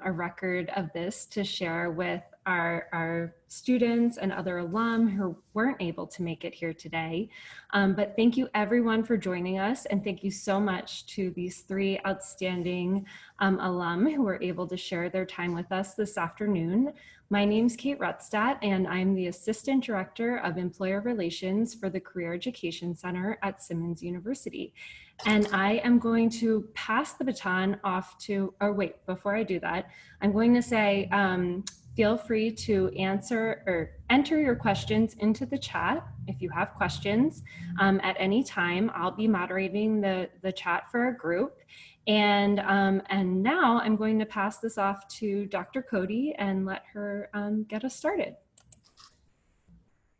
a record of this to share with our students and other alum who weren't able to make it here today. But thank you everyone for joining us, and thank you so much to these three outstanding alum who were able to share their time with us this afternoon. My name's Kate Rettstadt, and I'm the Assistant Director of Employer Relations for the Career Education Center at Simmons University. And I am going to pass the baton off to, or wait, before I do that, I'm going to say, feel free to answer or enter your questions into the chat if you have questions at any time. I'll be moderating the chat for our group. And now I'm going to pass this off to Dr. Cody and let her get us started.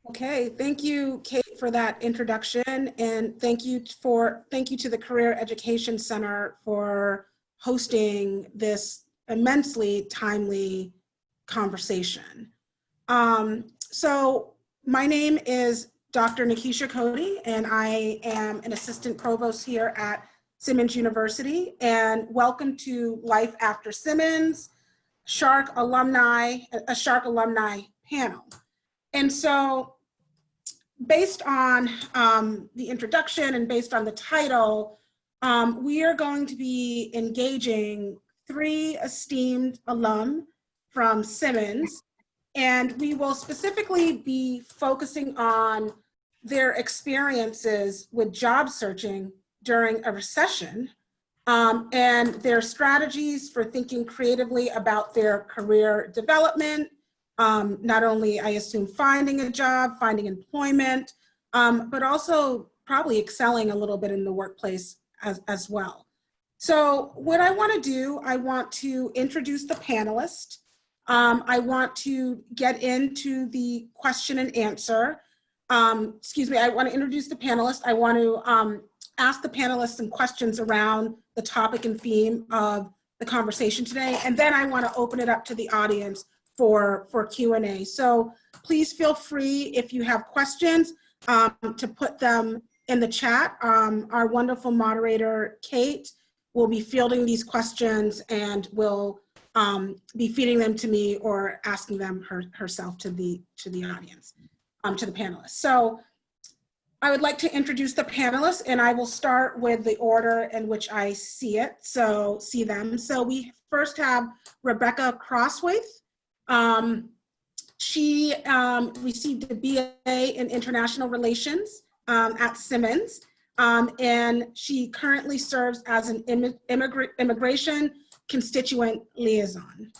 Okay, thank you, Kate, for that introduction, and thank you to the Career Education Center for hosting this immensely timely conversation. So my name is Dr. Nakeisha Cody, and I am an assistant provost here at Simmons University, and welcome to Life After Simmons, a Shark alumni panel. And so based on the introduction and based on the title, we are going to be engaging three esteemed alum from Simmons, and we will specifically be focusing on their experiences with job searching during a recession, and their strategies for thinking creatively about their career development, not only, I assume, finding a job, finding employment, but also probably excelling a little bit in the workplace as well. So what I want to do, I want to introduce the panelists. I want to get into the question and answer. I want to introduce the panelists. I want to ask the panelists some questions around the topic and theme of the conversation today. And then I want to open it up to the audience for Q&A. So please feel free, if you have questions, to put them in the chat. Our wonderful moderator, Kate, will be fielding these questions and will be feeding them to me or asking them herself to the audience, to the panelists. So I would like to introduce the panelists, and I will start with the order in which I see them. So we first have Rebecca Crosswaith. She received a BA in International Relations at Simmons, and she currently serves as an immigration constituent liaison.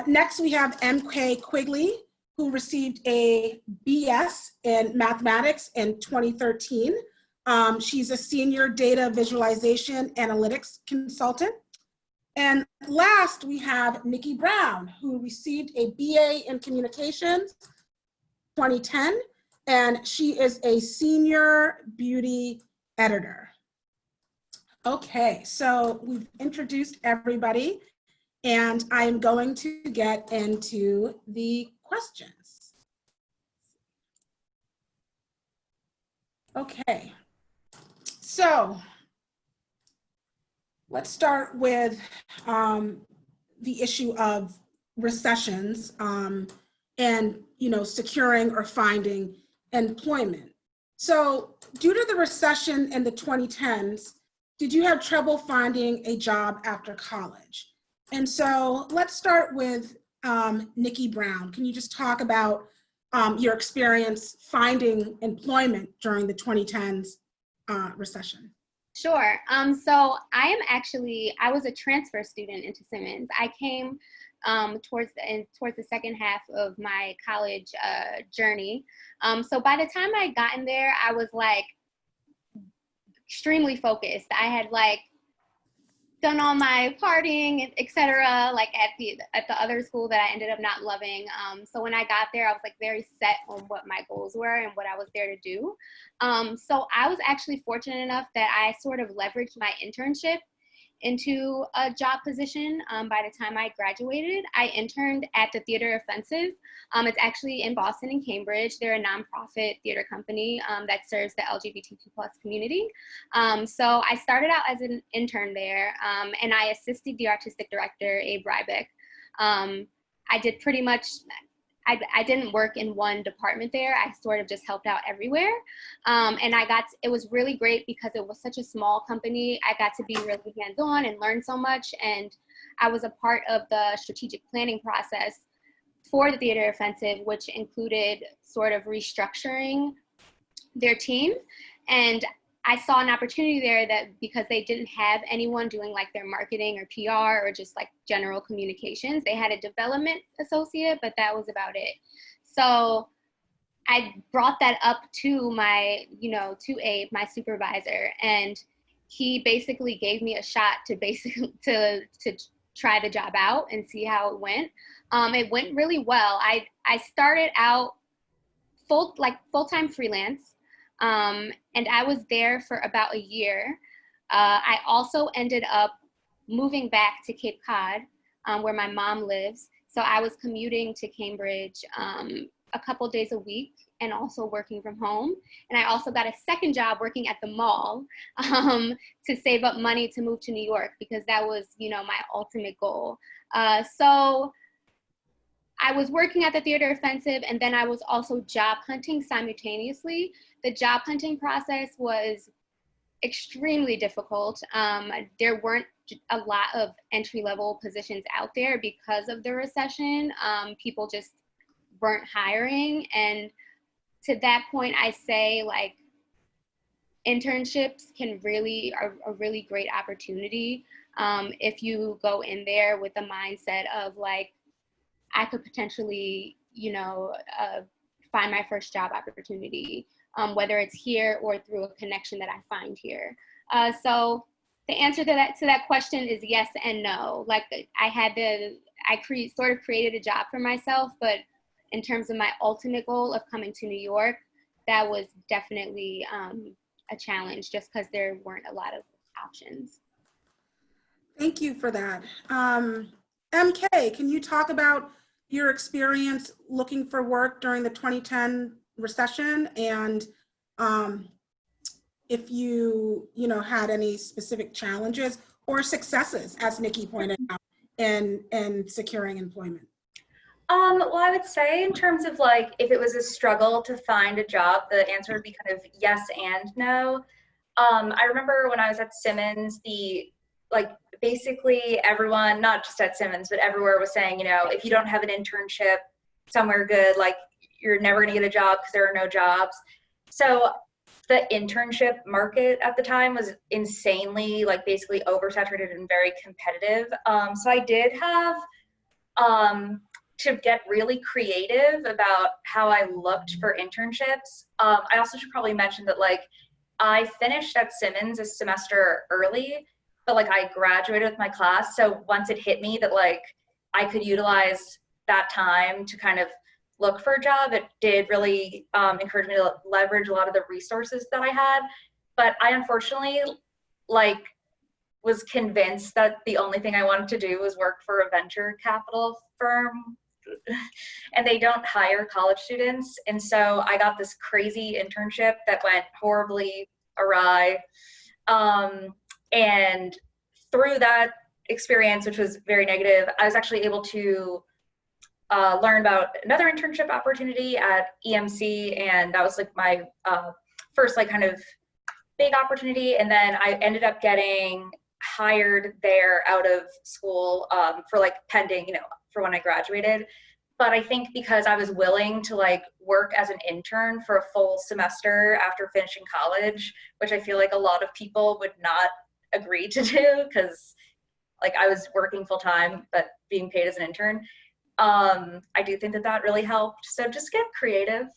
Next, we have MK Quigley, who received a BS in mathematics in 2013. She's a senior data visualization analytics consultant. And last, we have Nikki Brown, who received a BA in Communications 2010, and she is a senior beauty editor. Okay, so we've introduced everybody, and I'm going to get into the questions. Okay, so let's start with the issue of recessions and securing or finding employment. So due to the recession in the 2010s, did you have trouble finding a job after college? And so let's start with Nikki Brown. Can you just talk about your experience finding employment during the 2010s recession? Sure. So I was a transfer student into Simmons. I came towards the second half of my college journey. So by the time I got in there, I was like extremely focused. I had like done all my partying, etc., like at the other school that I ended up not loving. So when I got there, I was like very set on what my goals were and what I was there to do. So I was actually fortunate enough that I sort of leveraged my internship into a job position by the time I graduated. I interned at the Theater Offensive. It's actually in Boston and Cambridge. They're a nonprofit theater company that serves the LGBTQ+ community. So I started out as an intern there, and I assisted the artistic director, Abe Rybeck. I did pretty much, I didn't work in one department there. I sort of just helped out everywhere. And it was really great because it was such a small company. I got to be really hands-on and learn so much. And I was a part of the strategic planning process for the Theater Offensive, which included sort of restructuring their team. And I saw an opportunity there that because they didn't have anyone doing like their marketing or PR or just like general communications, they had a development associate, but that was about it. So I brought that up to my, to Abe, my supervisor, and he basically gave me a shot to try the job out and see how it went. It went really well. I started out full-time freelance. And I was there for about a year. I also ended up moving back to Cape Cod, where my mom lives. So I was commuting to Cambridge a couple days a week and also working from home. And I also got a second job working at the mall to save up money to move to New York because that was, my ultimate goal. So I was working at the Theater Offensive, and then I was also job hunting simultaneously. The job hunting process was extremely difficult. There weren't a lot of entry-level positions out there because of the recession. People just weren't hiring. And to that point, I say like internships are a really great opportunity if you go in there with the mindset of like, I could potentially, find my first job opportunity, whether it's here or through a connection that I find here. So the answer to that question is yes and no. Like I sort of created a job for myself, but in terms of my ultimate goal of coming to New York, that was definitely a challenge just because there weren't a lot of options. Thank you for that. MK, can you talk about your experience looking for work during the 2010 recession and if you had any specific challenges or successes, as Nikki pointed out, in securing employment? Well, I would say in terms of like, if it was a struggle to find a job, the answer would be kind of yes and no. I remember when I was at Simmons, basically everyone, not just at Simmons, but everywhere was saying, if you don't have an internship somewhere good, like you're never gonna get a job because there are no jobs. So the internship market at the time was insanely, basically oversaturated and very competitive. So I did have to get really creative about how I looked for internships. I also should probably mention that I finished at Simmons a semester early, but I graduated with my class. So once it hit me that I could utilize that time to kind of look for a job, it did really encourage me to leverage a lot of the resources that I had. But I unfortunately was convinced that the only thing I wanted to do was work for a venture capital firm, and they don't hire college students. And so I got this crazy internship that went horribly awry. And through that experience, which was very negative, I was actually able to learn about another internship opportunity at EMC, and that was my first kind of big opportunity. And then I ended up getting hired there out of school for pending, for when I graduated. But I think because I was willing to work as an intern for a full semester after finishing college, which I feel a lot of people would not agree to do, because I was working full time but being paid as an intern. I do think that really helped. So just get creative.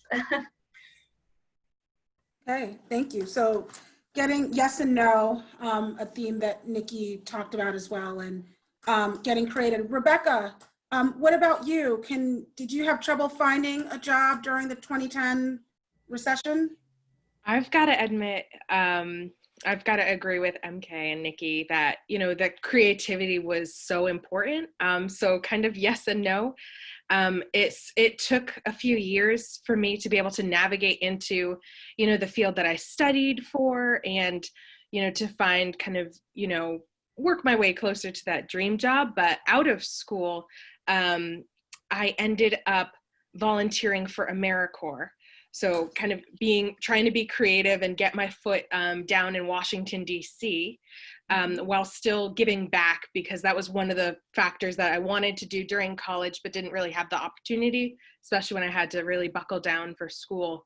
Okay, thank you. So getting yes and no, a theme that Nikki talked about as well, and getting creative. Rebecca, what about you? Did you have trouble finding a job during the 2010 recession? I've got to admit, I've got to agree with MK and Nikki that, that creativity was so important. So kind of yes and no. It took a few years for me to be able to navigate into, the field that I studied for, and, to find kind of, work my way closer to that dream job. But out of school, I ended up volunteering for AmeriCorps. So kind of trying to be creative and get my foot down in Washington, D.C., while still giving back, because that was one of the factors that I wanted to do during college, but didn't really have the opportunity, especially when I had to really buckle down for school.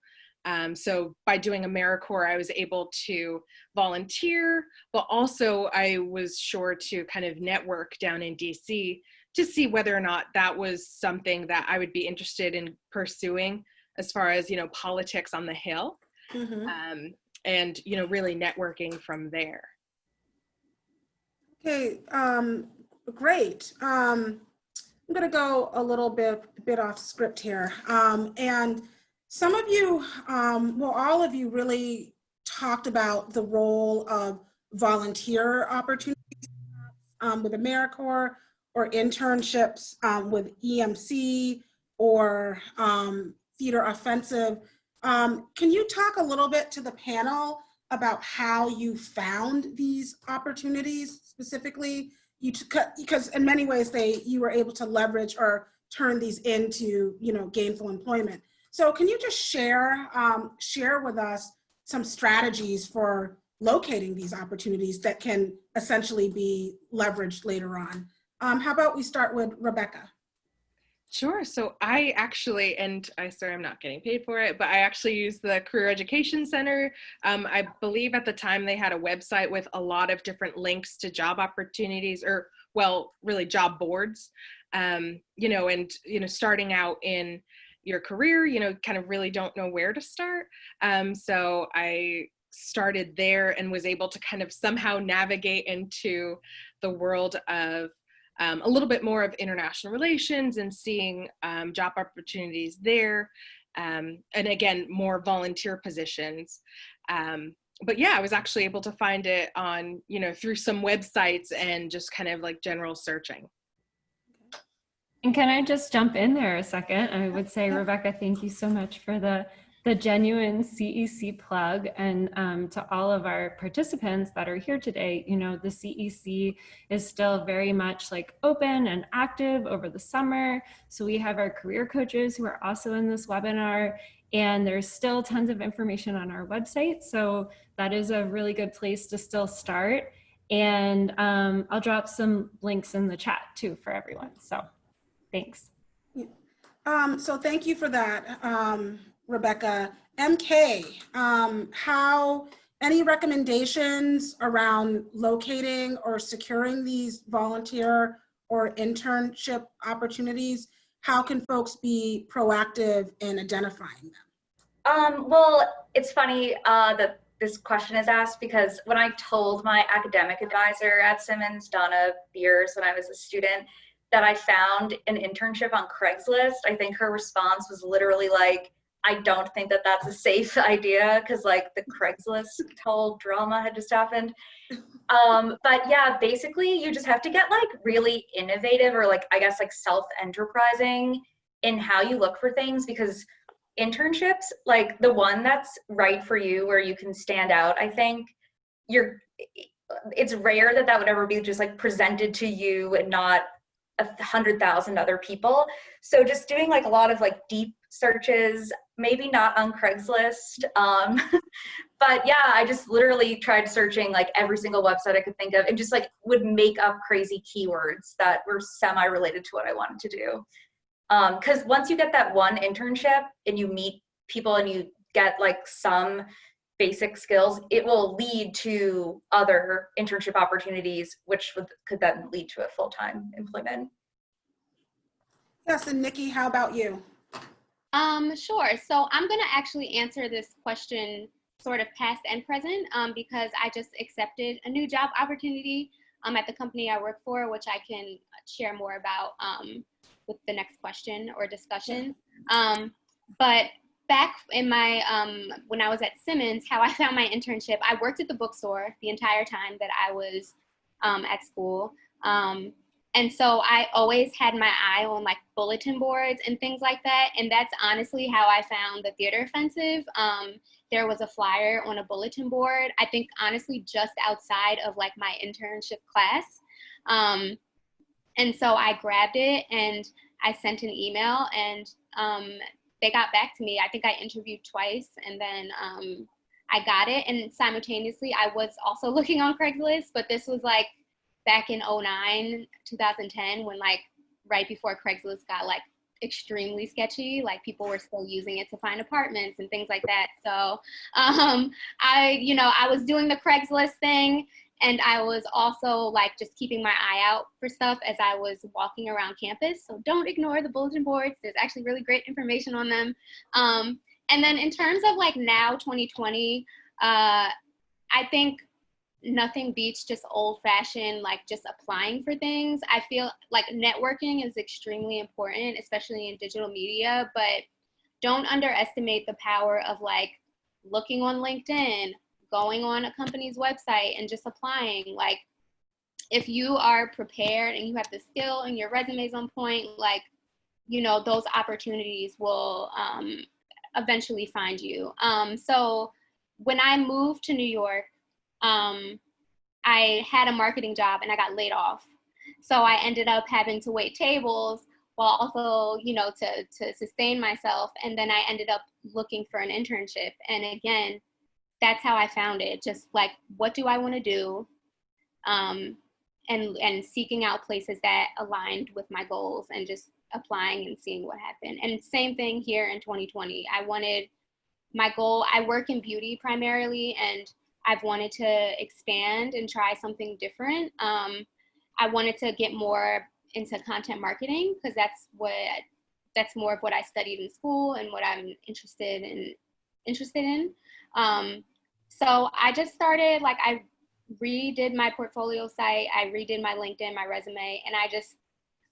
So by doing AmeriCorps, I was able to volunteer, but also I was sure to kind of network down in DC to see whether or not that was something that I would be interested in pursuing, as far as, politics on the Hill, and, really networking from there. Okay, great. I'm going to go a little bit off script here. And some of you, all of you really talked about the role of volunteer opportunities with AmeriCorps, or internships with EMC, or Theater Offensive. Can you talk a little bit to the panel about how you found these opportunities specifically? Because in many ways you were able to leverage or turn these into gainful employment. So can you just share with us some strategies for locating these opportunities that can essentially be leveraged later on? How about we start with Rebecca? Sure. So I actually, and I'm not getting paid for it, but I actually use the Career Education Center. I believe at the time they had a website with a lot of different links to job opportunities, or really job boards, and, starting out in your career, kind of really don't know where to start. So I started there and was able to kind of somehow navigate into the world of a little bit more of international relations, and seeing job opportunities there, and again, more volunteer positions. But yeah, I was actually able to find it on, through some websites and just kind of like general searching. And can I just jump in there a second? I would say, Rebecca, thank you so much for the genuine CEC plug, and to all of our participants that are here today. The CEC is still very much like open and active over the summer. So we have our career coaches who are also in this webinar, and there's still tons of information on our website. So that is a really good place to still start. And I'll drop some links in the chat too for everyone. So thanks. So thank you for that, Rebecca. MK, any recommendations around locating or securing these volunteer or internship opportunities? How can folks be proactive in identifying them? Well, it's funny that this question is asked, because when I told my academic advisor at Simmons, Donna Beers, when I was a student, that I found an internship on Craigslist, I think her response was literally like, I don't think that that's a safe idea, because like the Craigslist whole drama had just happened. But yeah, basically you just have to get like really innovative, or like, I guess like self-enterprising in how you look for things, because internships, like the one that's right for you, where you can stand out, I think it's rare that would ever be just like presented to you and not 100,000 other people. So just doing like a lot of like deep searches, maybe not on Craigslist, but yeah, I just literally tried searching like every single website I could think of, and just like would make up crazy keywords that were semi-related to what I wanted to do. Because once you get that one internship and you meet people and you get like some basic skills, it will lead to other internship opportunities, which could then lead to a full-time employment. Yes, and Nikki, how about you? Sure. So I'm going to actually answer this question sort of past and present, because I just accepted a new job opportunity at the company I work for, which I can share more about with the next question or discussion. But back in my, when I was at Simmons, how I found my internship, I worked at the bookstore the entire time that I was at school. And so I always had my eye on like bulletin boards and things like that. And that's honestly how I found the Theater Offensive. There was a flyer on a bulletin board, I think honestly just outside of like my internship class. And so I grabbed it and I sent an email, and they got back to me. I think I interviewed twice, and then I got it. And simultaneously, I was also looking on Craigslist, but this was like back in 2009, 2010, when like right before Craigslist got like extremely sketchy, like people were still using it to find apartments and things like that. So I was doing the Craigslist thing, and I was also like just keeping my eye out for stuff as I was walking around campus. So don't ignore the bulletin boards. There's actually really great information on them. And then in terms of like now 2020, I think nothing beats just old-fashioned, like just applying for things. I feel like networking is extremely important, especially in digital media, but don't underestimate the power of like looking on LinkedIn, going on a company's website and just applying. Like if you are prepared and you have the skill and your resume is on point, like, those opportunities will eventually find you. So when I moved to New York, I had a marketing job and I got laid off. So I ended up having to wait tables while also, to sustain myself. And then I ended up looking for an internship. And again, that's how I found it. Just like, what do I want to do? And seeking out places that aligned with my goals and just applying and seeing what happened. And same thing here in 2020. I wanted my goal, I work in beauty primarily, and I've wanted to expand and try something different. I wanted to get more into content marketing because that's more of what I studied in school and what I'm interested in. So I just started, like, I redid my portfolio site, I redid my LinkedIn, my resume, and I just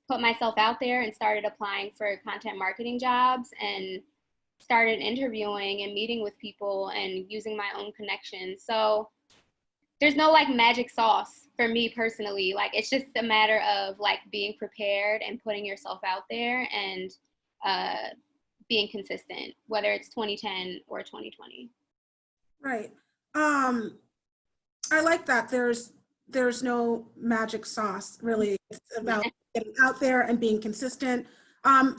put myself out there and started applying for content marketing jobs and started interviewing and meeting with people and using my own connections. So there's no like magic sauce for me personally. Like it's just a matter of like being prepared and putting yourself out there and being consistent, whether it's 2010 or 2020. Right. I like that. There's no magic sauce, really. It's about getting out there and being consistent.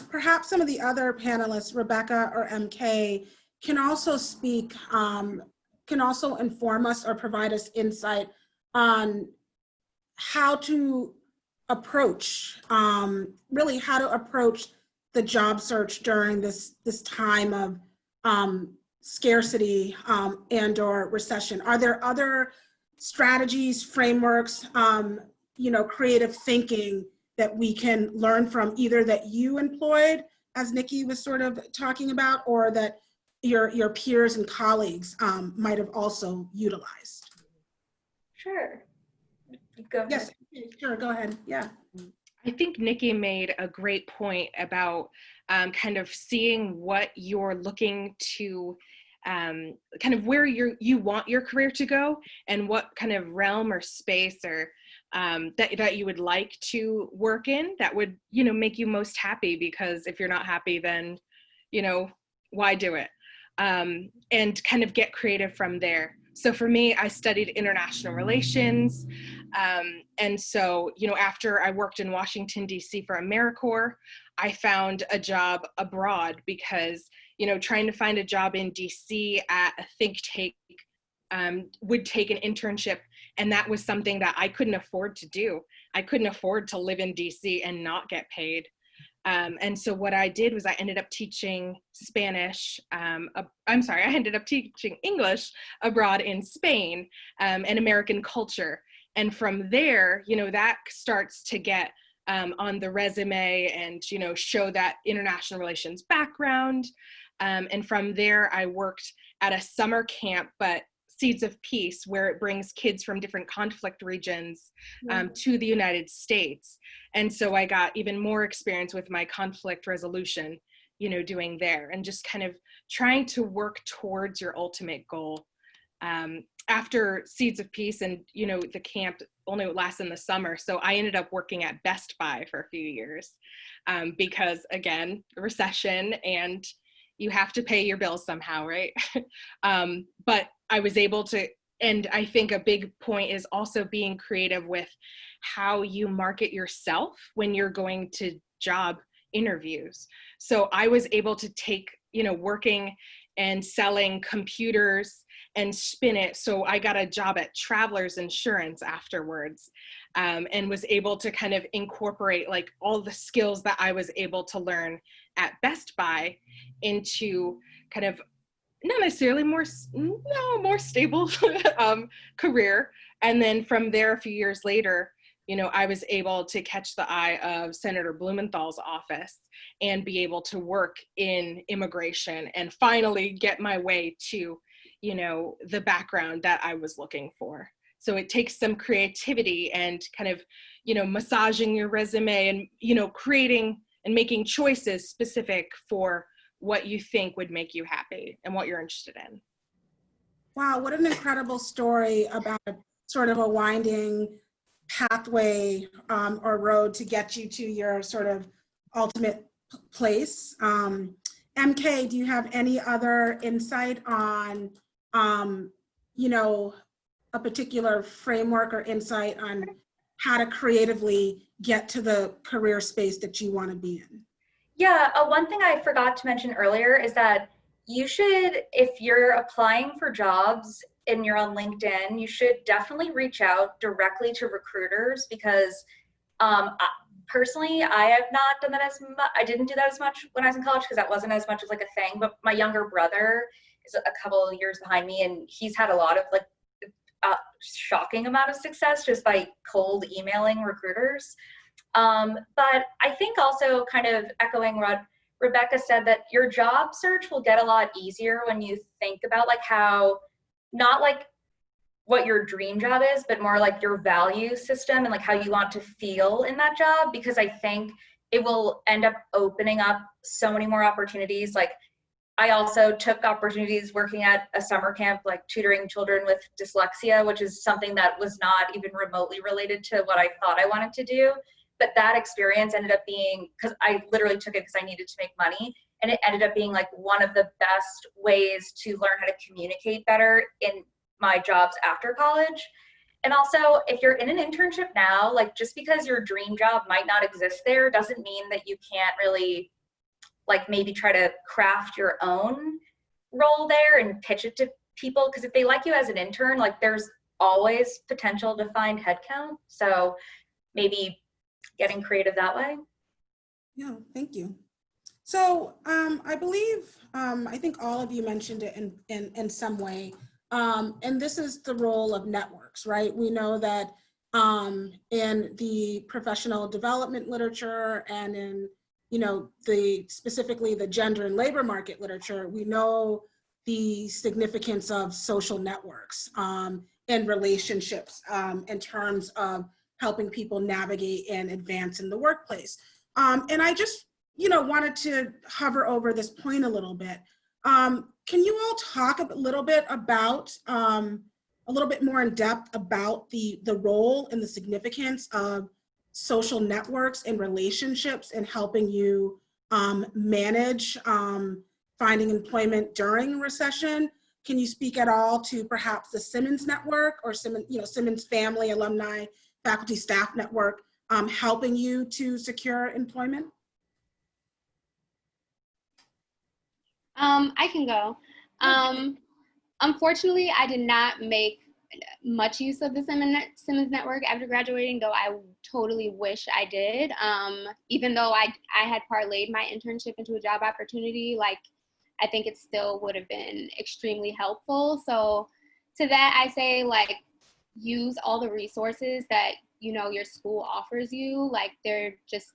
Perhaps some of the other panelists, Rebecca or MK, can also speak, can also inform us or provide us insight on how to approach, really how to approach the job search during this time of scarcity and or recession. Are there other strategies, frameworks, creative thinking that we can learn from, either that you employed, as Nikki was sort of talking about, or that your peers and colleagues might have also utilized? Sure. Go ahead. Yes, sure, go ahead, yeah. I think Nikki made a great point about kind of seeing what you're looking to, kind of where you want your career to go and what kind of realm or space or that you would like to work in that would, make you most happy, because if you're not happy, then, why do it? And kind of get creative from there. So for me, I studied international relations. And so, after I worked in Washington, D.C. for AmeriCorps, I found a job abroad because, trying to find a job in D.C. at a think tank would take an internship. And that was something that I couldn't afford to do. I couldn't afford to live in D.C. and not get paid. And so what I did was I ended up teaching I ended up teaching English abroad in Spain and American culture. And from there, that starts to get on the resume and, show that international relations background. And from there, I worked at a summer camp, but Seeds of Peace, where it brings kids from different conflict regions to the United States. And so I got even more experience with my conflict resolution, doing there, and just kind of trying to work towards your ultimate goal. After Seeds of Peace and, the camp only lasts in the summer. So I ended up working at Best Buy for a few years because, again, recession, and you have to pay your bills somehow, right? But I was able to, and I think a big point is also being creative with how you market yourself when you're going to job interviews. So I was able to take, working and selling computers and spin it. So I got a job at Travelers Insurance afterwards, and was able to kind of incorporate like all the skills that I was able to learn at Best Buy into kind of not necessarily more stable career. And then from there, a few years later, I was able to catch the eye of Senator Blumenthal's office and be able to work in immigration and finally get my way to, the background that I was looking for. So it takes some creativity and kind of, massaging your resume and, creating and making choices specific for what you think would make you happy and what you're interested in. Wow, what an incredible story about sort of a winding pathway or road to get you to your sort of ultimate place. MK, do you have any other insight on, a particular framework or insight on how to creatively get to the career space that you want to be in? Yeah, one thing I forgot to mention earlier is that you should, if you're applying for jobs and you're on LinkedIn, you should definitely reach out directly to recruiters, because personally, I have not done that as much. I didn't do that as much when I was in college because that wasn't as much as like a thing. But my younger brother is a couple of years behind me, and he's had a lot of like shocking amount of success just by cold emailing recruiters. But I think also kind of echoing what Rebecca said, that your job search will get a lot easier when you think about like how, not like what your dream job is, but more like your value system and like how you want to feel in that job, because I think it will end up opening up so many more opportunities. Like I also took opportunities working at a summer camp, like tutoring children with dyslexia, which is something that was not even remotely related to what I thought I wanted to do. But that experience ended up being, because I literally took it because I needed to make money, and it ended up being like one of the best ways to learn how to communicate better in my jobs after college. And also, if you're in an internship now, like just because your dream job might not exist there doesn't mean that you can't really like maybe try to craft your own role there and pitch it to people, because if they like you as an intern, like there's always potential to find headcount. So maybe getting creative that way. Yeah, thank you. So I believe, I think all of you mentioned it in some way, and this is the role of networks, right? We know that in the professional development literature and in, specifically the gender and labor market literature, we know the significance of social networks and relationships in terms of helping people navigate and advance in the workplace. And I just, wanted to hover over this point a little bit. Can you all talk a little bit about, a little bit more in depth about the role and the significance of social networks and relationships in helping you manage finding employment during a recession? Can you speak at all to perhaps the Simmons network or Simmons family, alumni, faculty, staff network helping you to secure employment? I can go. Unfortunately, I did not make much use of the Simmons network after graduating, though I totally wish I did. Even though I had parlayed my internship into a job opportunity, like I think it still would have been extremely helpful. So to that, I say like use all the resources that your school offers you. Like they're just,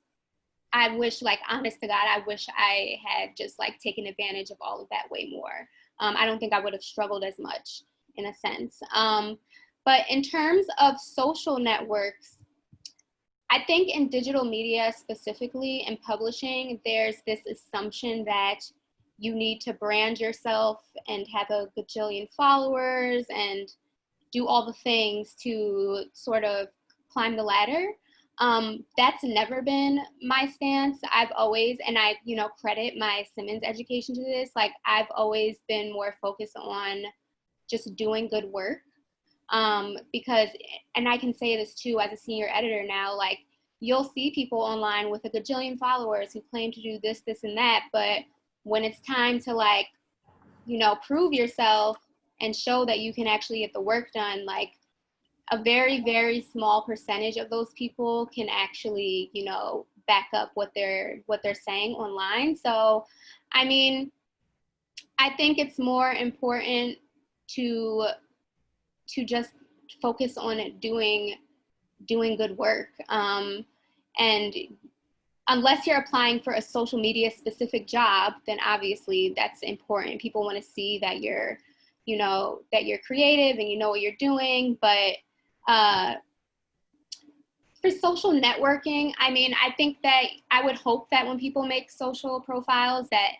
I wish, like honest to God, I wish I had just like taken advantage of all of that way more. I don't think I would have struggled as much in a sense. But in terms of social networks, I think in digital media specifically and publishing, there's this assumption that you need to brand yourself and have a gajillion followers and do all the things to sort of climb the ladder. That's never been my stance. I've always, and I, credit my Simmons education to this, like I've always been more focused on just doing good work. Because, and I can say this too as a senior editor now, like you'll see people online with a gajillion followers who claim to do this, this, and that, but when it's time to like, prove yourself and show that you can actually get the work done, like a very, very small percentage of those people can actually, back up what they're saying online. So, I mean, I think it's more important to just focus on doing good work. And unless you're applying for a social media specific job, then obviously that's important. People want to see that you're, that you're creative and you know what you're doing. But for social networking, I mean, I think that I would hope that when people make social profiles that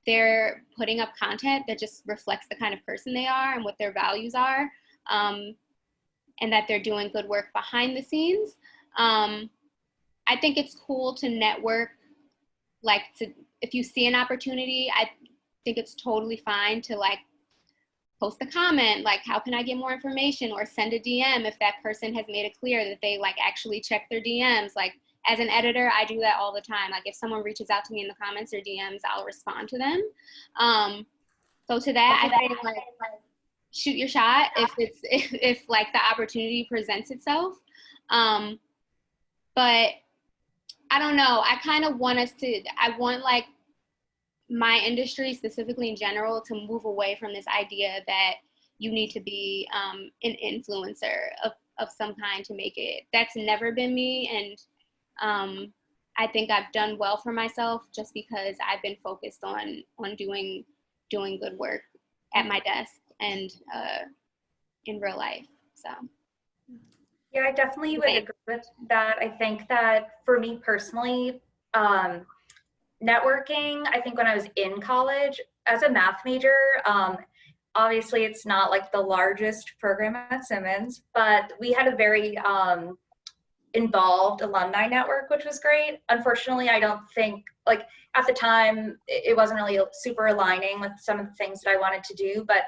they're putting up content that just reflects the kind of person they are and what their values are, and that they're doing good work behind the scenes. I think it's cool to network, if you see an opportunity, I think it's totally fine to like post a comment, like how can I get more information, or send a DM if that person has made it clear that they like actually check their DMs. Like as an editor, I do that all the time. Like if someone reaches out to me in the comments or DMs, I'll respond to them. So to that, I think like shoot your shot if like the opportunity presents itself. But I don't know. I kind of want I want like my industry specifically in general to move away from this idea that you need to be an influencer of some kind to make it. That's never been me. And I think I've done well for myself just because I've been focused on doing good work at my desk and in real life. So. Yeah, I definitely would agree with that. I think that for me personally, networking, I think when I was in college as a math major, obviously it's not like the largest program at Simmons, but we had a very involved alumni network, which was great. Unfortunately, I don't think, like at the time, it wasn't really super aligning with some of the things that I wanted to do, but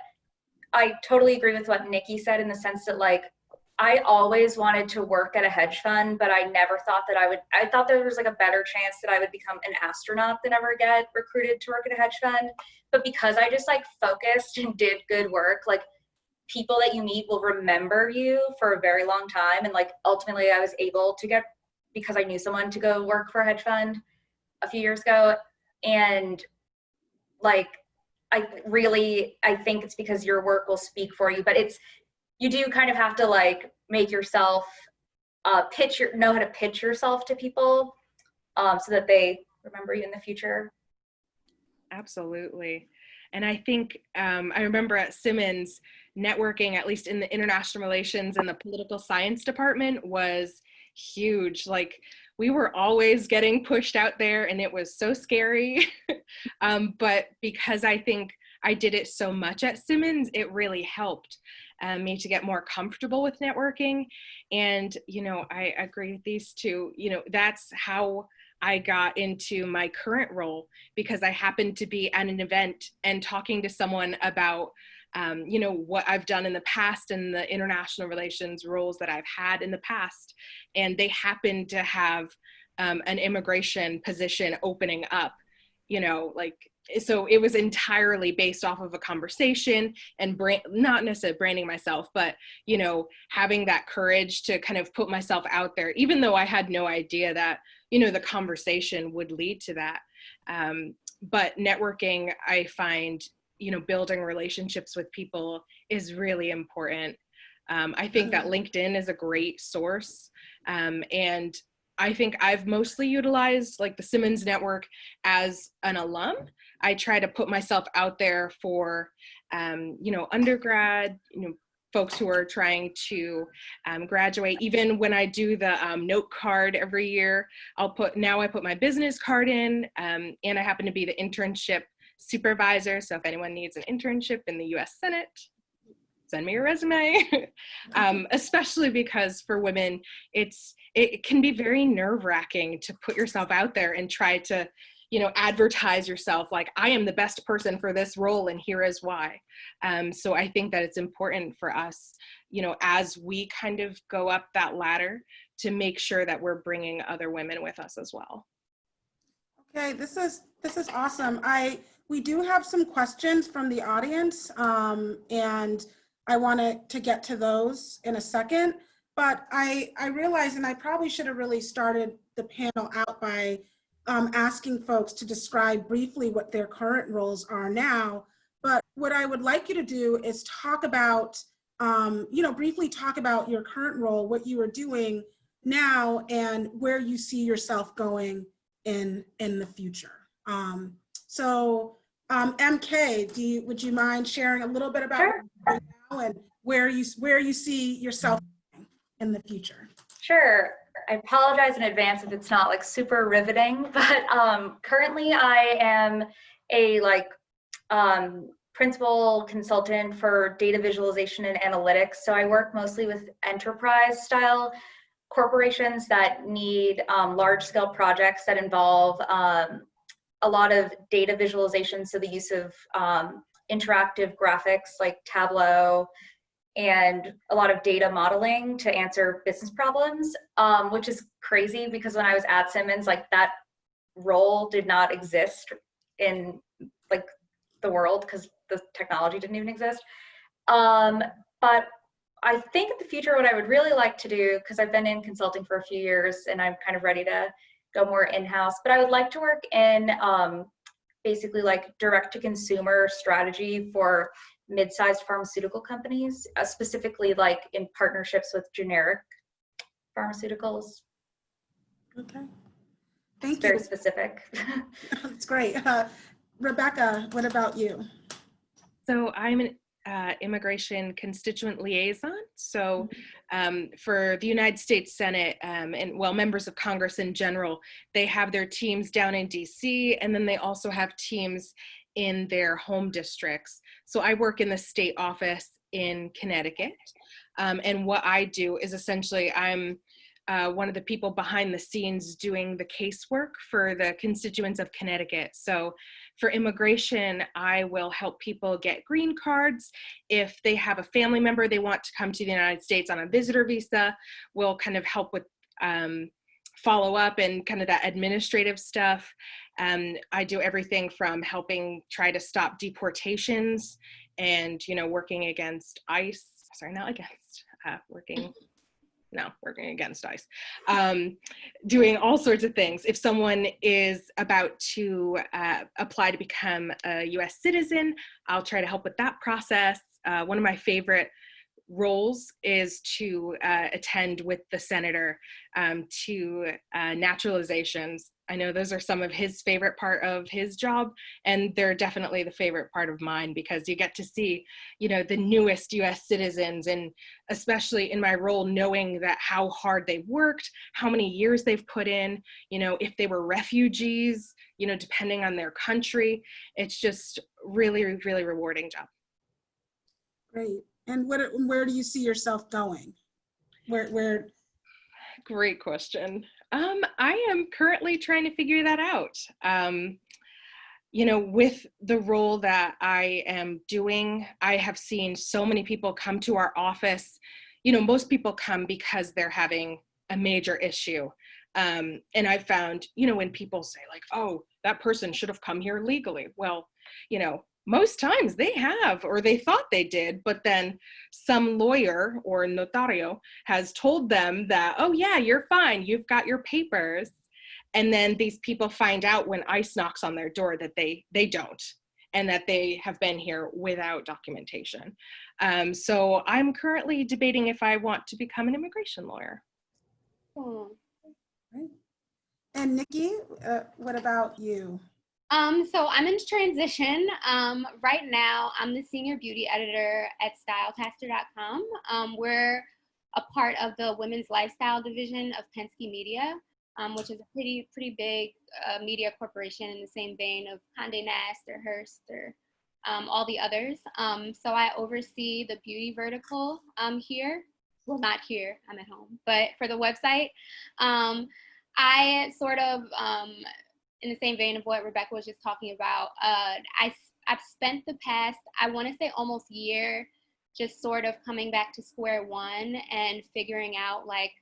I totally agree with what Nikki said in the sense that like, I always wanted to work at a hedge fund, but I never thought that I thought there was like a better chance that I would become an astronaut than ever get recruited to work at a hedge fund. But because I just like focused and did good work, like people that you meet will remember you for a very long time. And like ultimately I was able to get, because I knew someone, to go work for a hedge fund a few years ago. And like, I think it's because your work will speak for you, but you do kind of have to like make yourself know how to pitch yourself to people so that they remember you in the future. Absolutely. And I think I remember at Simmons, networking, at least in the international relations and the political science department, was huge. Like we were always getting pushed out there and it was so scary. But because I think I did it so much at Simmons, it really helped me to get more comfortable with networking. And, I agree with these two, that's how I got into my current role, because I happened to be at an event and talking to someone about, what I've done in the past and the international relations roles that I've had in the past. And they happened to have an immigration position opening up, so it was entirely based off of a conversation and not necessarily branding myself, but, having that courage to kind of put myself out there, even though I had no idea that, the conversation would lead to that. But networking, I find, building relationships with people is really important. I think that LinkedIn is a great source. And I think I've mostly utilized like the Simmons network as an alum. I try to put myself out there for, undergrad, folks who are trying to graduate. Even when I do the note card every year, I put my business card in, and I happen to be the internship supervisor. So if anyone needs an internship in the US Senate, send me your resume. Especially because for women, it can be very nerve-wracking to put yourself out there and try to, advertise yourself like, I am the best person for this role and here is why. So I think that it's important for us, as we kind of go up that ladder, to make sure that we're bringing other women with us as well. Okay, this is awesome. We do have some questions from the audience, and I wanted to get to those in a second, but I realized, and I probably should have really started the panel out by asking folks to describe briefly what their current roles are now. But what I would like you to do is talk about, briefly talk about your current role, what you are doing now, and where you see yourself going in the future. MK, would you mind sharing a little bit about Sure. right now and where you see yourself in the future? Sure. I apologize in advance if it's not like super riveting, but currently I am a principal consultant for data visualization and analytics. So I work mostly with enterprise style corporations that need large scale projects that involve a lot of data visualization. So the use of interactive graphics like Tableau, and a lot of data modeling to answer business problems, which is crazy because when I was at Simmons, that role did not exist in the world because the technology didn't even exist. But I think in the future, what I would really like to do, because I've been in consulting for a few years and I'm kind of ready to go more in-house, but I would like to work in basically direct to consumer strategy for mid-sized pharmaceutical companies, specifically in partnerships with generic pharmaceuticals. Okay, thank you. Very specific. That's great. Rebecca, what about you? So I'm an immigration constituent liaison. So for the United States Senate and members of Congress in general, they have their teams down in DC, and then they also have teams in their home districts. So I work in the state office in Connecticut. And what I do is essentially I'm one of the people behind the scenes doing the casework for the constituents of Connecticut. So for immigration, I will help people get green cards. If they have a family member they want to come to the United States on a visitor visa, we'll kind of help with follow up and kind of that administrative stuff. I do everything from helping try to stop deportations and, working against ICE, working against ICE, doing all sorts of things. If someone is about to apply to become a US citizen, I'll try to help with that process. One of my favorite roles is to attend with the senator to naturalizations. I know those are some of his favorite part of his job, and they're definitely the favorite part of mine because you get to see, the newest US citizens, and especially in my role, knowing that how hard they've worked, how many years they've put in, if they were refugees, depending on their country. It's just really, really rewarding job. Great. And where do you see yourself going? Where? Great question. I am currently trying to figure that out. With the role that I am doing, I have seen so many people come to our office. Most people come because they're having a major issue. And I've found, when people say oh, that person should have come here legally. Well, most times they have, or they thought they did, but then some lawyer or notario has told them that, oh yeah, you're fine, you've got your papers. And then these people find out when ICE knocks on their door that they don't, and that they have been here without documentation. So I'm currently debating if I want to become an immigration lawyer. Right. And Nikki, what about you? So I'm in transition. Right now, I'm the senior beauty editor at stylecaster.com. We're a part of the women's lifestyle division of Penske Media, which is a pretty big media corporation in the same vein of Condé Nast or Hearst or all the others. So I oversee the beauty vertical here. Well, not here, I'm at home, but for the website. I sort of, in the same vein of what Rebecca was just talking about, I've spent the past, I want to say almost year, just sort of coming back to square one and figuring out like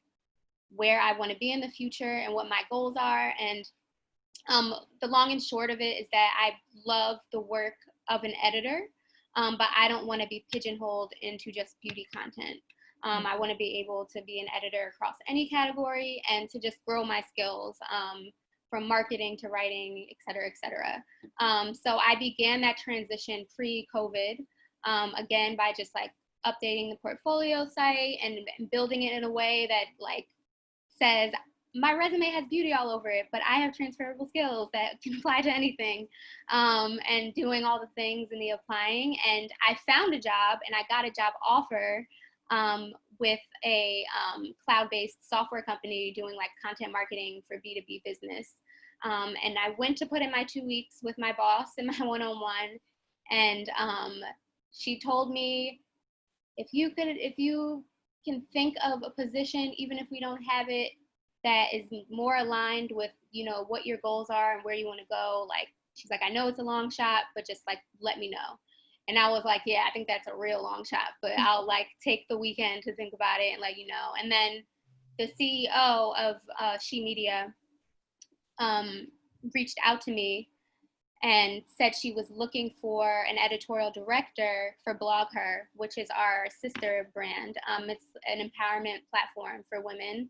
where I want to be in the future and what my goals are. And the long and short of it is that I love the work of an editor, but I don't want to be pigeonholed into just beauty content. I want to be able to be an editor across any category and to just grow my skills from marketing to writing, et cetera, et cetera. So I began that transition pre-COVID, again, by just like updating the portfolio site and building it in a way that like says, my resume has beauty all over it, but I have transferable skills that can apply to anything, and doing all the things in the applying. And I found a job and I got a job offer with a cloud-based software company doing like content marketing for B2B business. And I went to put in my 2 weeks with my boss in my one-on-one, and she told me, if you can think of a position, even if we don't have it, that is more aligned with, you know, what your goals are and where you want to go. Like, she's like, I know it's a long shot, but just like, let me know. And I was like, yeah, I think that's a real long shot, but I'll like take the weekend to think about it and let you know. And then the CEO of She Media reached out to me and said she was looking for an editorial director for Blog Her, which is our sister brand. It's an empowerment platform for women,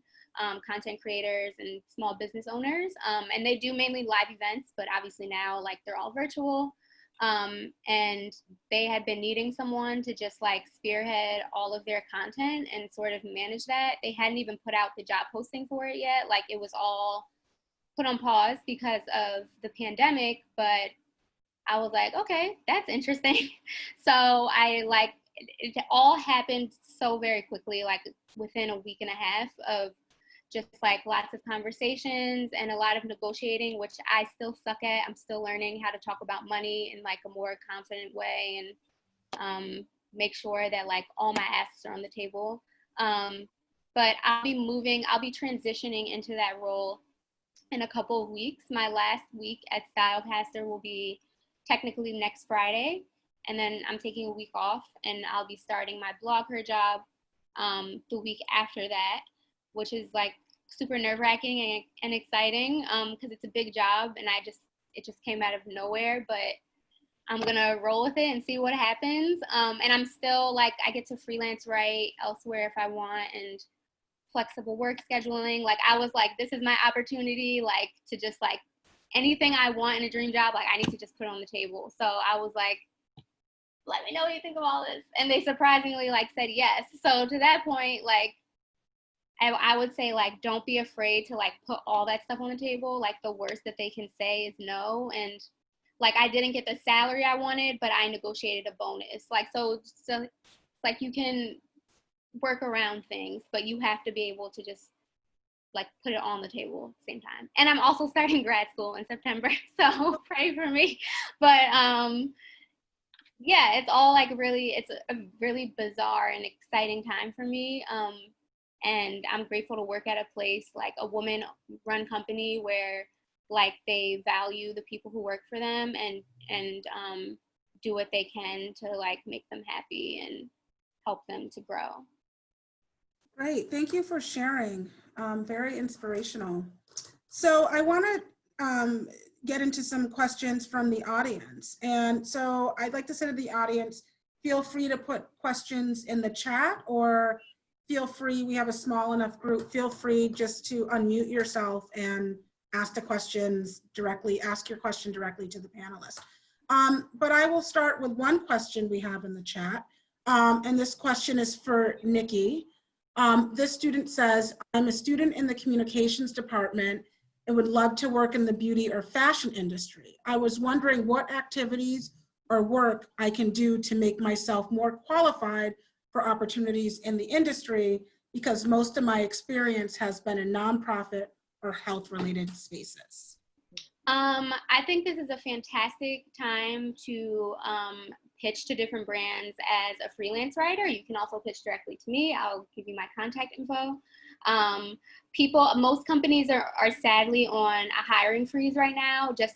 content creators and small business owners. And they do mainly live events, but obviously now like they're all virtual. And they had been needing someone to just like spearhead all of their content and sort of manage that. They hadn't even put out the job posting for it yet. Like it was all put on pause because of the pandemic, but I was like, okay, that's interesting. So I like, it all happened so very quickly, like within a week and a half of just like lots of conversations and a lot of negotiating, which I still suck at. I'm still learning how to talk about money in like a more confident way and make sure that like all my asks are on the table. But I'll be transitioning into that role in a couple of weeks. My last week at Stylecaster will be technically next Friday, and then I'm taking a week off and I'll be starting my Blog Her job the week after that, which is like super nerve-wracking and exciting because it's a big job and it just came out of nowhere, but I'm gonna roll with it and see what happens. And I'm still like, I get to freelance write elsewhere if I want, and flexible work scheduling. Like I was like, this is my opportunity, like to just like anything I want in a dream job, like I need to just put it on the table. So I was like, let me know what you think of all this. And they surprisingly like said yes. So to that point, like I would say like, don't be afraid to like put all that stuff on the table. Like the worst that they can say is no. And like, I didn't get the salary I wanted, but I negotiated a bonus. Like, so like you can work around things, but you have to be able to just like put it on the table at the same time. And I'm also starting grad school in September, so pray for me. But yeah, it's all like it's a really bizarre and exciting time for me. And I'm grateful to work at a place like a woman-run company where like they value the people who work for them and do what they can to like make them happy and help them to grow. Great, thank you for sharing. Very inspirational. So I want to get into some questions from the audience. And so I'd like to say to the audience, feel free to put questions in the chat, or feel free, we have a small enough group, feel free just to unmute yourself and ask your question directly to the panelists. But I will start with one question we have in the chat. And this question is for Nikki. This student says, I'm a student in the communications department and would love to work in the beauty or fashion industry. I was wondering what activities or work I can do to make myself more qualified for opportunities in the industry, because most of my experience has been in nonprofit or health-related spaces. I think this is a fantastic time to pitch to different brands as a freelance writer. You can also pitch directly to me. I'll give you my contact info. Most companies are sadly on a hiring freeze right now, just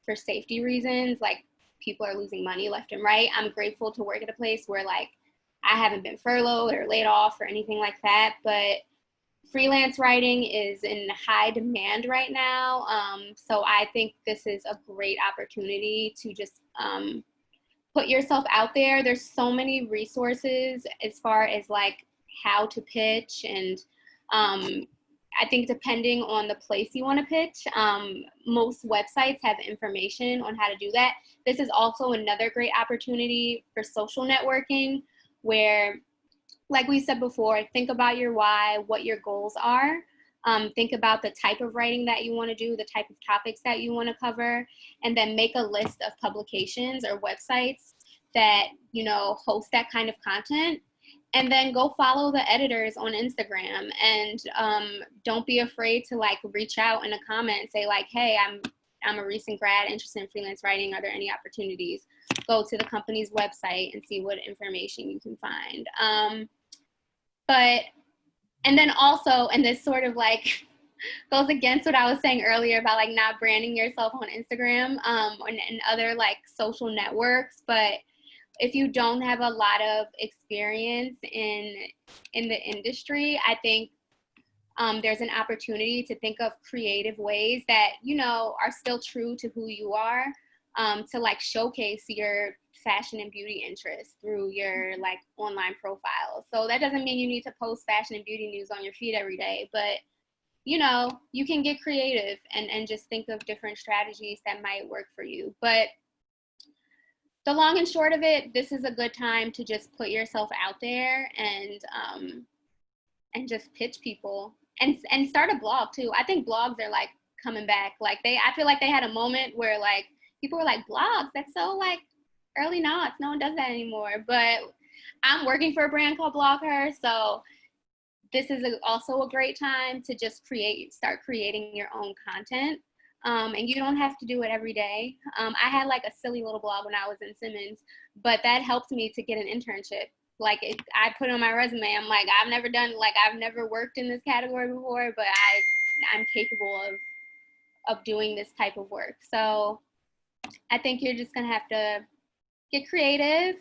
for safety reasons. Like, people are losing money left and right. I'm grateful to work at a place where, like, I haven't been furloughed or laid off or anything like that, but freelance writing is in high demand right now. So I think this is a great opportunity to just put yourself out there. There's so many resources as far as like how to pitch, and I think depending on the place you want to pitch, most websites have information on how to do that. This is also another great opportunity for social networking, where, like we said before, think about your why, what your goals are. Think about the type of writing that you want to do, the type of topics that you want to cover, and then make a list of publications or websites that, you know, host that kind of content. And then go follow the editors on Instagram, and don't be afraid to like reach out in a comment and say like, hey, I'm a recent grad interested in freelance writing. Are there any opportunities? Go to the company's website and see what information you can find. And then also, and this sort of like goes against what I was saying earlier about like not branding yourself on Instagram and other like social networks, but if you don't have a lot of experience in the industry, I think there's an opportunity to think of creative ways that, you know, are still true to who you are, to like showcase your fashion and beauty interests through your like online profile. So that doesn't mean you need to post fashion and beauty news on your feed every day, but you know, you can get creative and just think of different strategies that might work for you. But the long and short of it, this is a good time to just put yourself out there and just pitch people and start a blog too. I think blogs are like coming back. Like I feel like they had a moment where like people were like, blogs, that's so like early noughts. No one does that anymore. But I'm working for a brand called Blogger, so this is also a great time to just start creating your own content. And you don't have to do it every day. I had like a silly little blog when I was in Simmons, but that helped me to get an internship. Like I put on my resume, I'm like, I've never worked in this category before, but I'm capable of doing this type of work. So I think you're just gonna have to get creative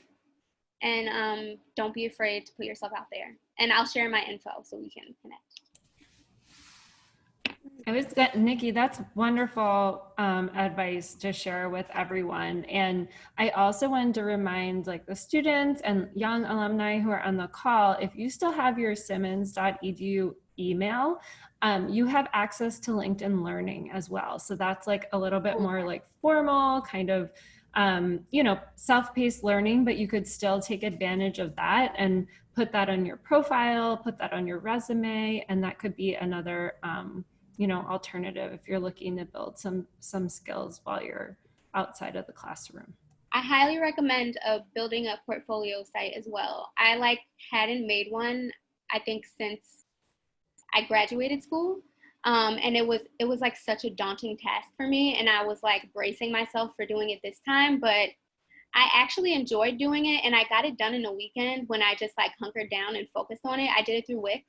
and don't be afraid to put yourself out there. And I'll share my info so we can connect. Nikki, that's wonderful advice to share with everyone. And I also wanted to remind like the students and young alumni who are on the call, if you still have your simmons.edu email, you have access to LinkedIn Learning as well. So that's like a little bit more like formal kind of, self-paced learning, but you could still take advantage of that and put that on your profile, put that on your resume, and that could be another alternative if you're looking to build some skills while you're outside of the classroom. I highly recommend building a portfolio site as well. I hadn't made one, I think, since I graduated school. And it was like such a daunting task for me. And I was like bracing myself for doing it this time, but I actually enjoyed doing it. And I got it done in a weekend when I just like hunkered down and focused on it. I did it through Wix.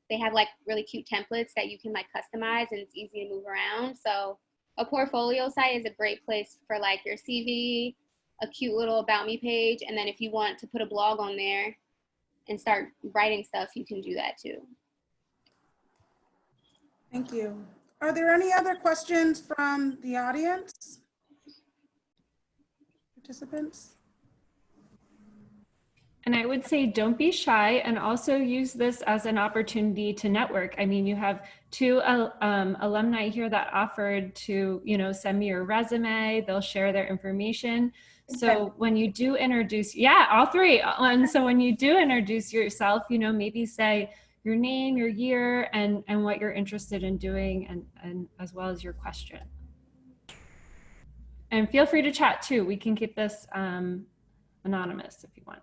They have like really cute templates that you can like customize, and it's easy to move around. So a portfolio site is a great place for like your CV, a cute little about me page. And then if you want to put a blog on there and start writing stuff, you can do that too. Thank you. Are there any other questions from the audience? Participants? And I would say don't be shy, and also use this as an opportunity to network. I mean, you have two alumni here that offered to, send me your resume. They'll share their information. So when you do introduce, all three. And so when you do introduce yourself, maybe say, your name, your year, and what you're interested in doing, and as well as your question. And feel free to chat too. We can keep this anonymous if you want.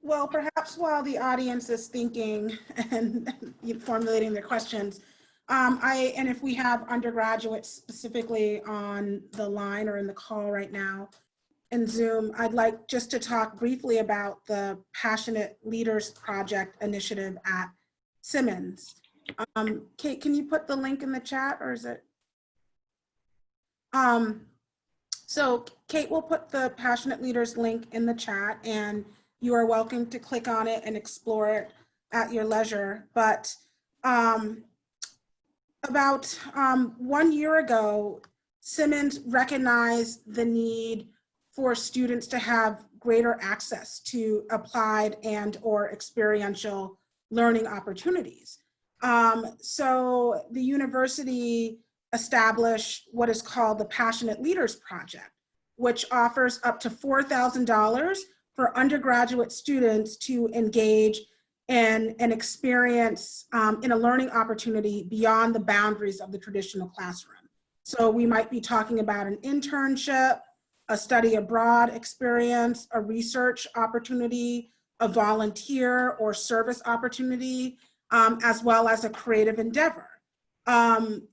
Well, perhaps while the audience is thinking and formulating their questions, and if we have undergraduates specifically on the line or in the call right now in Zoom, I'd like just to talk briefly about the Passionate Leaders Project initiative at Simmons. Kate, can you put the link in the chat, or is it? So Kate will put the Passionate Leaders link in the chat, and you are welcome to click on it and explore it at your leisure. But about 1 year ago, Simmons recognized the need for students to have greater access to applied and or experiential learning opportunities. So the university established what is called the Passionate Leaders Project, which offers up to $4,000 for undergraduate students to engage in an experience in a learning opportunity beyond the boundaries of the traditional classroom. So we might be talking about an internship, a study abroad experience, a research opportunity, a volunteer or service opportunity, as well as a creative endeavor. You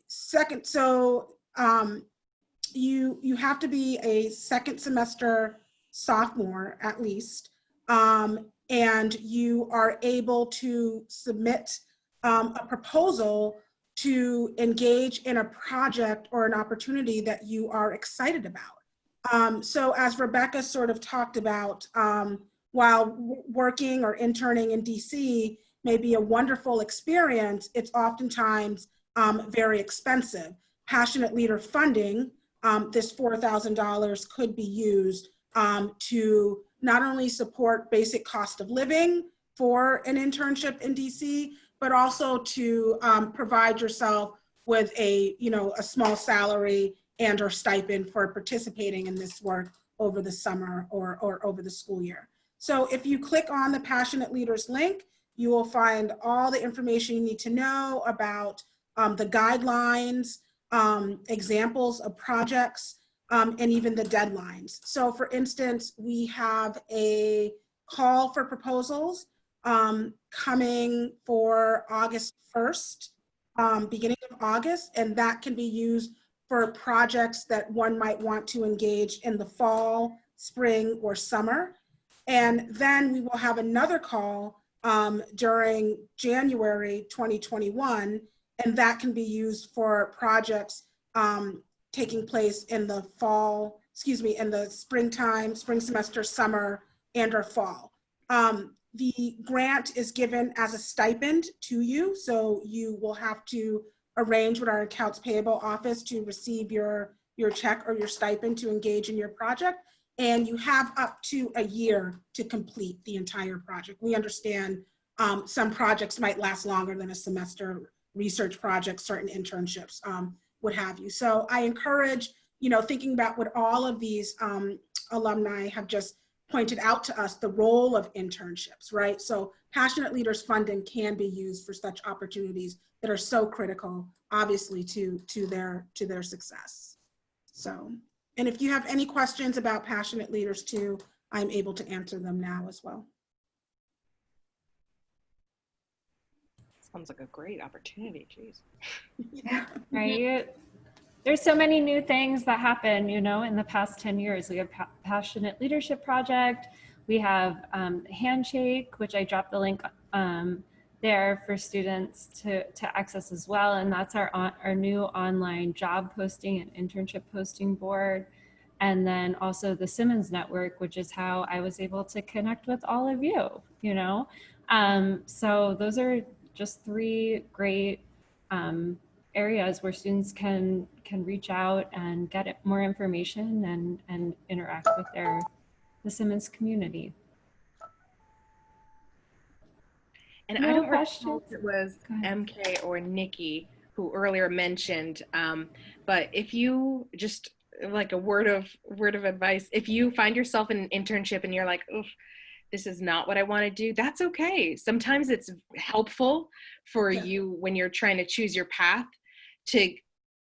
have to be a second semester sophomore at least, and you are able to submit a proposal to engage in a project or an opportunity that you are excited about. So as Rebecca sort of talked about, while working or interning in DC may be a wonderful experience, it's oftentimes very expensive. Passionate Leader funding, this $4,000 could be used to not only support basic cost of living for an internship in DC, but also to provide yourself with a small salary and or stipend for participating in this work over the summer or over the school year. So if you click on the Passionate Leaders link, you will find all the information you need to know about the guidelines, examples of projects, and even the deadlines. So for instance, we have a call for proposals coming for August 1st, beginning of August, and that can be used for projects that one might want to engage in the fall, spring, or summer. And then we will have another call during January 2021, and that can be used for projects taking place in the fall, in the springtime, spring semester, summer, and or fall. The grant is given as a stipend to you, so you will have to arrange with our accounts payable office to receive your check or your stipend to engage in your project. And you have up to a year to complete the entire project. We understand some projects might last longer than a semester, research projects, certain internships, what have you. So I encourage, thinking about what all of these alumni have just pointed out to us, the role of internships, right? So Passionate Leaders funding can be used for such opportunities that are so critical, obviously, to their success. So, and if you have any questions about Passionate Leaders too, I'm able to answer them now as well. Sounds like a great opportunity, geez. Yeah. Right. There's so many new things that happen, in the past 10 years. We have Passionate Leadership Project. We have Handshake, which I dropped the link there for students to access as well. And that's our new online job posting and internship posting board. And then also the Simmons Network, which is how I was able to connect with all of you, So those are just three great areas where students can reach out and get more information and interact with the Simmons community. And No I don't questions? recall if it was MK or Nikki who earlier mentioned, but if you just like a word of advice, if you find yourself in an internship and you're like, oof, this is not what I want to do, that's okay. Sometimes it's helpful for you when you're trying to choose your path to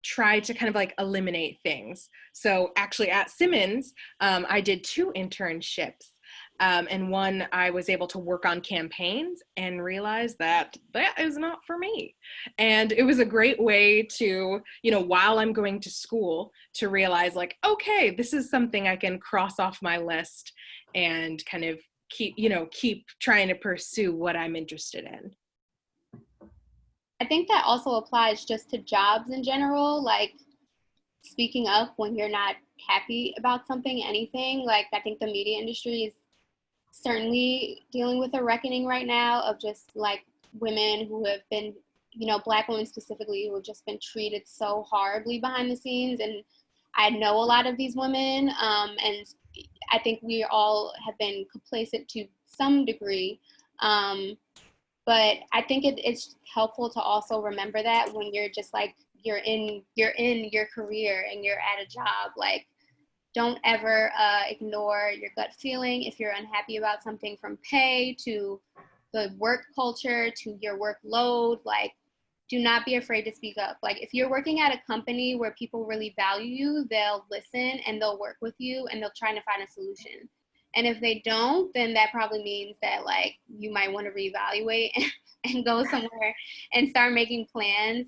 try to kind of like eliminate things. So actually at Simmons, I did 2 internships. And one, I was able to work on campaigns and realize that that is not for me. And it was a great way to, while I'm going to school, to realize like, okay, this is something I can cross off my list and kind of keep trying to pursue what I'm interested in. I think that also applies just to jobs in general, like speaking up when you're not happy about something, anything. Like, I think the media industry is certainly dealing with a reckoning right now of just like women who have been, Black women specifically, who have just been treated so horribly behind the scenes. And I know a lot of these women, and I think we all have been complacent to some degree. But I think it's helpful to also remember that when you're just like, you're in your career and you're at a job, like, don't ever ignore your gut feeling. If you're unhappy about something, from pay to the work culture to your workload, like, do not be afraid to speak up. Like, if you're working at a company where people really value you, they'll listen and they'll work with you and they'll try to find a solution. And if they don't, then that probably means that like you might want to reevaluate and go somewhere and start making plans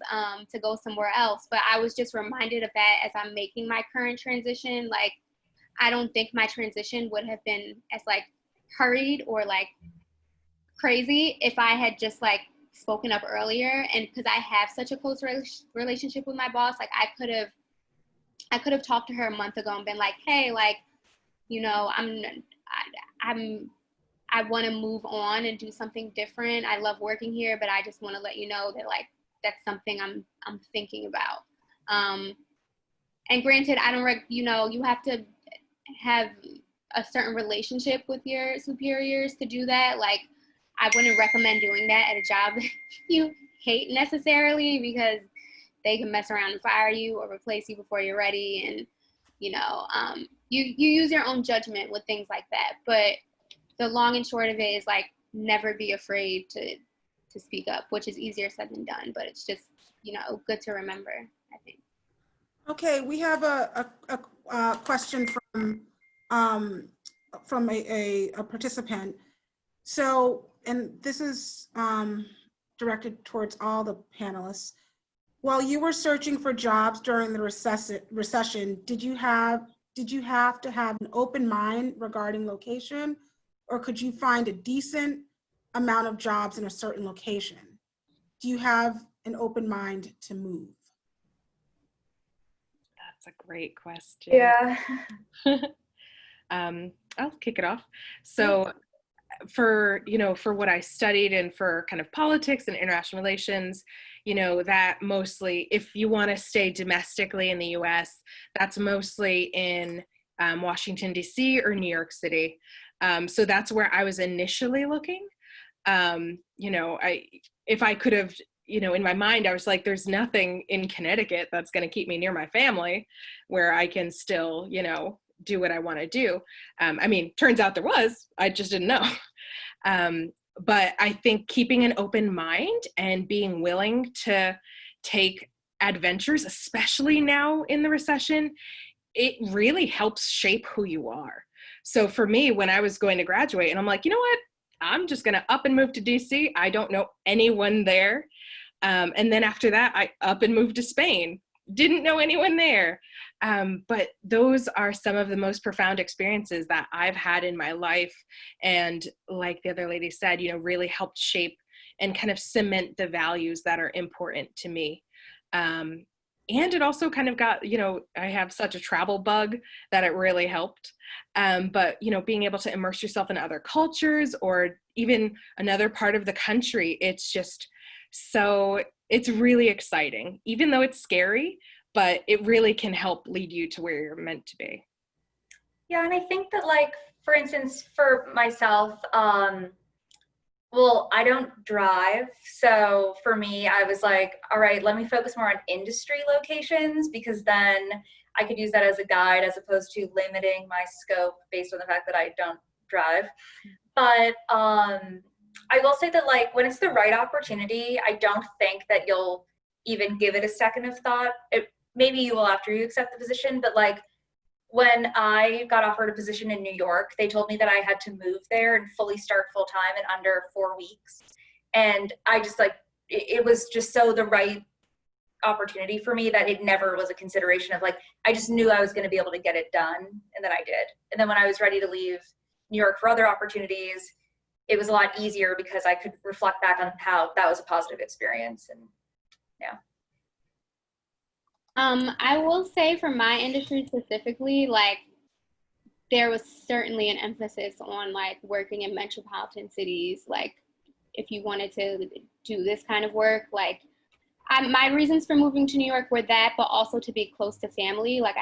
to go somewhere else. But I was just reminded of that as I'm making my current transition. Like, I don't think my transition would have been as like hurried or like crazy if I had just like spoken up earlier. And because I have such a close relationship with my boss, like I could have talked to her a month ago and been like, hey, like, I want to move on and do something different. I love working here, but I just want to let you know that like that's something I'm thinking about. And granted, I don't you have to have a certain relationship with your superiors to do that. Like, I wouldn't recommend doing that at a job that you hate necessarily, because they can mess around and fire you or replace you before you're ready. And you use your own judgment with things like that. But the long and short of it is like, never be afraid to speak up, which is easier said than done, but it's just, good to remember, I think. Okay, we have a question from a participant. So, and this is directed towards all the panelists. While you were searching for jobs during the recession, did you have to have an open mind regarding location, or could you find a decent amount of jobs in a certain location? Do you have an open mind to move? That's a great question. Yeah. I'll kick it off. So for what I studied and for kind of politics and international relations, that mostly, if you want to stay domestically in the US, that's mostly in Washington, DC or New York City. So that's where I was initially looking. If I could have, in my mind, I was like, there's nothing in Connecticut that's going to keep me near my family where I can still, do what I want to do. Turns out there was, I just didn't know. But I think keeping an open mind and being willing to take adventures, especially now in the recession, it really helps shape who you are. So for me, when I was going to graduate, and I'm like, you know what, I'm just going to up and move to DC. I don't know anyone there. And then after that, I up and moved to Spain. Didn't know anyone there. But those are some of the most profound experiences that I've had in my life. And like the other lady said, really helped shape and kind of cement the values that are important to me. And it also kind of got, I have such a travel bug that it really helped. But, being able to immerse yourself in other cultures or even another part of the country, it's just it's really exciting, even though it's scary, but it really can help lead you to where you're meant to be. Yeah, and I think that, like, for instance, for myself, well, I don't drive. So for me, I was like, all right, let me focus more on industry locations, because then I could use that as a guide as opposed to limiting my scope based on the fact that I don't drive. But I will say that, like, when it's the right opportunity, I don't think that you'll even give it a second of thought. Maybe you will after you accept the position, but like when I got offered a position in New York, they told me that I had to move there and fully start full time in under 4 weeks. And I just like, it was just so the right opportunity for me that it never was a consideration of like, I just knew I was going to be able to get it done. And then I did. And then when I was ready to leave New York for other opportunities, it was a lot easier because I could reflect back on how that was a positive experience. And yeah. I will say for my industry specifically, like there was certainly an emphasis on like working in metropolitan cities. Like if you wanted to do this kind of work, like my reasons for moving to New York were that, but also to be close to family. Like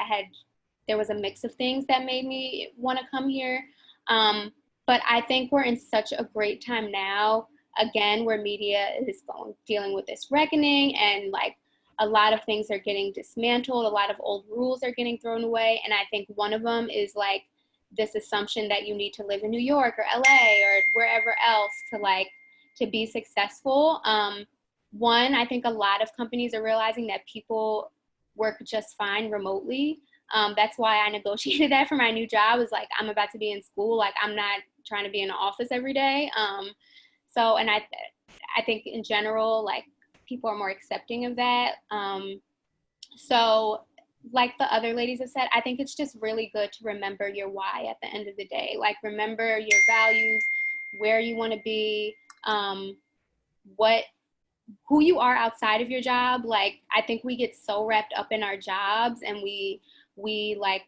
there was a mix of things that made me want to come here. But I think we're in such a great time now, again, where media is dealing with this reckoning, and like a lot of things are getting dismantled. A lot of old rules are getting thrown away. And I think one of them is like this assumption that you need to live in New York or LA or wherever else to be successful. One, I think a lot of companies are realizing that people work just fine remotely. That's why I negotiated that for my new job. Is like, I'm about to be in school. Like, I'm not trying to be in the office every day. And I think in general, like, people are more accepting of that. So like the other ladies have said, I think it's just really good to remember your why at the end of the day. Like, remember your values, where you want to be, who you are outside of your job. Like, I think we get so wrapped up in our jobs, and we like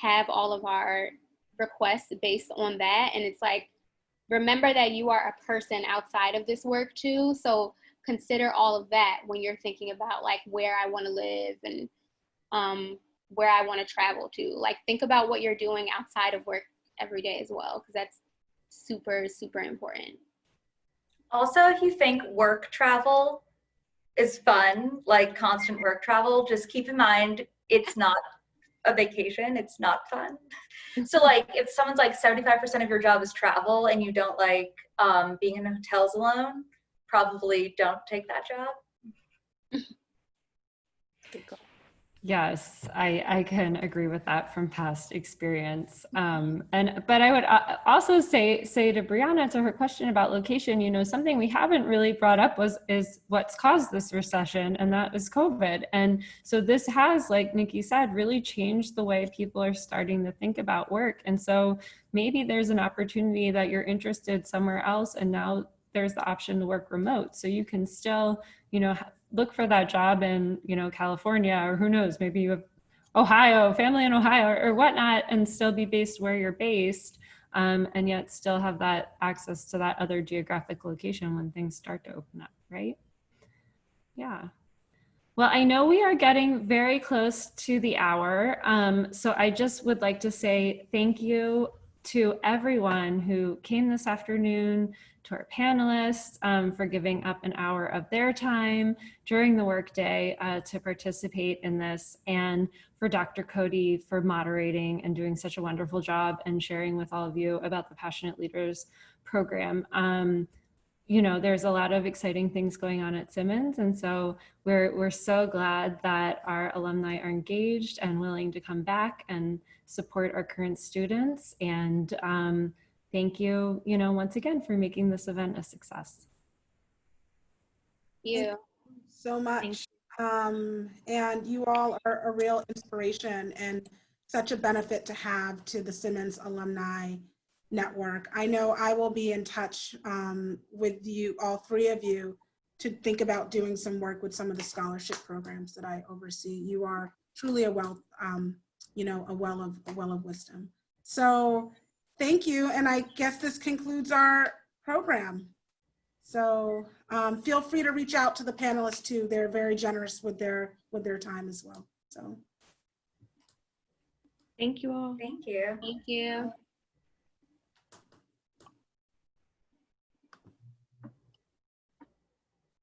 have all of our requests based on that. And it's like, remember that you are a person outside of this work too. So consider all of that when you're thinking about like where I want to live and where I want to travel to. Like, think about what you're doing outside of work every day as well, because that's super, super important. Also, if you think work travel is fun, like constant work travel, just keep in mind it's not a vacation, it's not fun. So like if someone's like 75% of your job is travel and you don't like being in hotels alone, probably don't take that job. Yes, I can agree with that from past experience. But I would also say to Brianna, to her question about location, you know, something we haven't really brought up is what's caused this recession, and that is COVID. And so this has, like Nikki said, really changed the way people are starting to think about work. And so maybe there's an opportunity that you're interested somewhere else, and now there's the option to work remote. So you can still, you know, look for that job in, you know, California, or who knows, maybe you have Ohio, family in Ohio or whatnot, and still be based where you're based, and yet still have that access to that other geographic location when things start to open up, right? Yeah. Well, I know we are getting very close to the hour. So I just would like to say thank you to everyone who came this afternoon, to our panelists for giving up an hour of their time during the workday to participate in this, and for Dr. Cody for moderating and doing such a wonderful job and sharing with all of you about the Passionate Leaders program. You know, there's a lot of exciting things going on at Simmons, and so we're so glad that our alumni are engaged and willing to come back and support our current students. And thank you, you know, once again for making this event a success. Thank you so much. And you all are a real inspiration and such a benefit to have to the Simmons Alumni Network. I know I will be in touch with you, all three of you, to think about doing some work with some of the scholarship programs that I oversee. You are truly a wealth, you know, a well of wisdom. So thank you, and I guess this concludes our program. So feel free to reach out to the panelists too. They're very generous with their time as well. So thank you all. Thank you. Thank you.